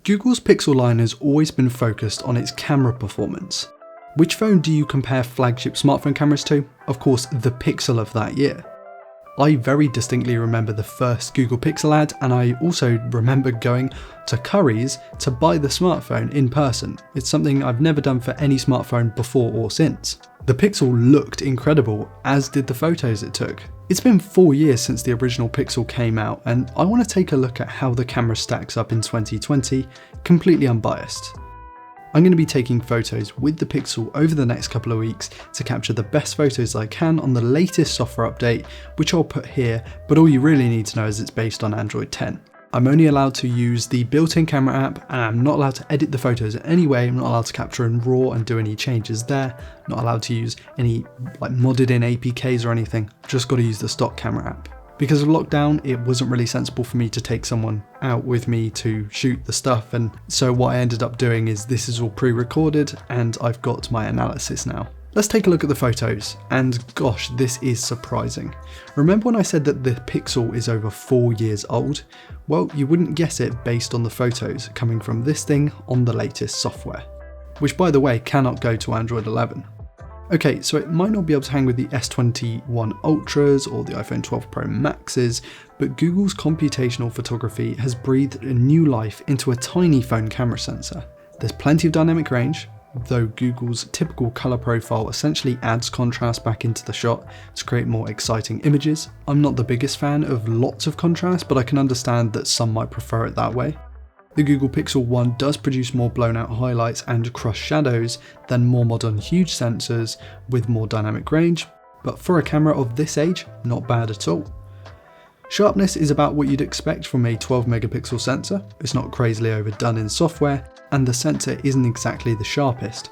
Google's Pixel line has always been focused on its camera performance. Which phone do you compare flagship smartphone cameras to? Of course, the Pixel of that year. I very distinctly remember the first Google Pixel ad, and I also remember going to Currys to buy the smartphone in person. It's something I've never done for any smartphone before or since. The Pixel looked incredible, as did the photos it took. It's been 4 years since the original Pixel came out, and I want to take a look at how the camera stacks up in 2020, completely unbiased. I'm going to be taking photos with the Pixel over the next couple of weeks to capture the best photos I can on the latest software update, which I'll put here, but all you really need to know is it's based on Android 10. I'm only allowed to use the built-in camera app, and I'm not allowed to edit the photos in any way. I'm not allowed to capture in RAW and do any changes there. I'm not allowed to use any modded in APKs or anything. Just got to use the stock camera app. Because of lockdown, it wasn't really sensible for me to take someone out with me to shoot the stuff, and so what I ended up doing is this is all pre-recorded and I've got my analysis now. Let's take a look at the photos, and gosh, this is surprising. Remember when I said that the Pixel is over 4 years old? Well, you wouldn't guess it based on the photos coming from this thing on the latest software, which by the way cannot go to Android 11. Okay, so it might not be able to hang with the S21 Ultras or the iPhone 12 Pro Maxes, but Google's computational photography has breathed a new life into a tiny phone camera sensor. There's plenty of dynamic range, though Google's typical color profile essentially adds contrast back into the shot to create more exciting images. I'm not the biggest fan of lots of contrast, but I can understand that some might prefer it that way. The Google Pixel 1 does produce more blown out highlights and crushed shadows than more modern huge sensors with more dynamic range, but for a camera of this age, not bad at all. Sharpness is about what you'd expect from a 12 megapixel sensor. It's not crazily overdone in software, and the sensor isn't exactly the sharpest.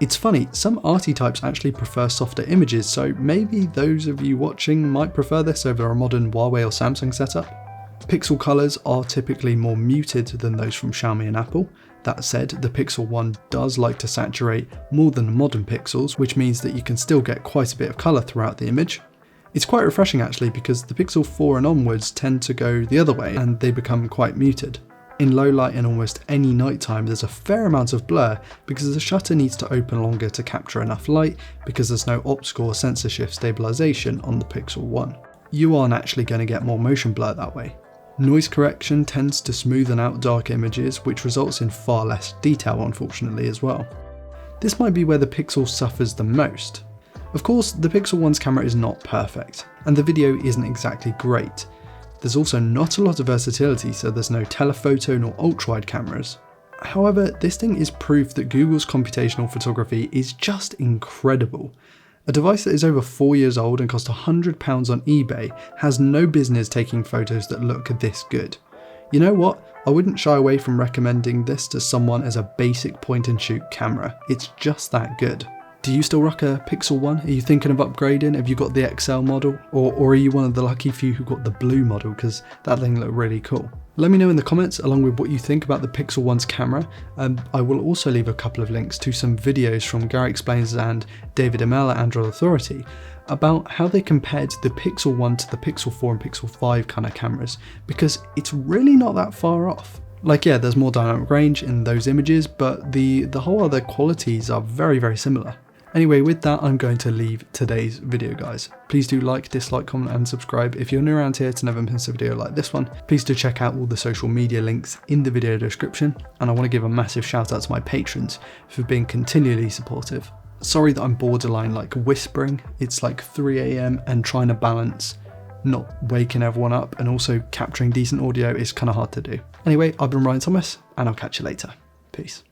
It's funny, some arty types actually prefer softer images, so maybe those of you watching might prefer this over a modern Huawei or Samsung setup. Pixel colours are typically more muted than those from Xiaomi and Apple. That said, the Pixel 1 does like to saturate more than modern Pixels, which means that you can still get quite a bit of colour throughout the image. It's quite refreshing actually, because the Pixel 4 and onwards tend to go the other way and they become quite muted. In low light and almost any nighttime, there's a fair amount of blur because the shutter needs to open longer to capture enough light because there's no optical or sensor shift stabilisation on the Pixel 1. You are naturally going to get more motion blur that way. Noise correction tends to smoothen out dark images, which results in far less detail unfortunately as well. This might be where the Pixel suffers the most. Of course, the Pixel 1's camera is not perfect, and the video isn't exactly great. There's also not a lot of versatility, so there's no telephoto nor ultra-wide cameras. However, this thing is proof that Google's computational photography is just incredible. A device that is over 4 years old and cost £100 on eBay has no business taking photos that look this good. You know what? I wouldn't shy away from recommending this to someone as a basic point and shoot camera. It's just that good. Do you still rock a Pixel 1? Are you thinking of upgrading? Have you got the XL model? Or are you one of the lucky few who got the blue model, because that thing looked really cool? Let me know in the comments along with what you think about the Pixel 1's camera. I will also leave a couple of links to some videos from Gary Explains and David Amell at Android Authority about how they compared the Pixel 1 to the Pixel 4 and Pixel 5 kind of cameras, because it's really not that far off. Like, yeah, there's more dynamic range in those images, but the whole other qualities are very, very similar. Anyway, with that, I'm going to leave today's video, guys. Please do like, dislike, comment and subscribe if you're new around here to never miss a video like this one. Please do check out all the social media links in the video description, and I want to give a massive shout out to my patrons for being continually supportive. Sorry that I'm borderline like whispering. It's like 3 AM and trying to balance not waking everyone up and also capturing decent audio is kind of hard to do. Anyway, I've been Ryan Thomas and I'll catch you later. Peace.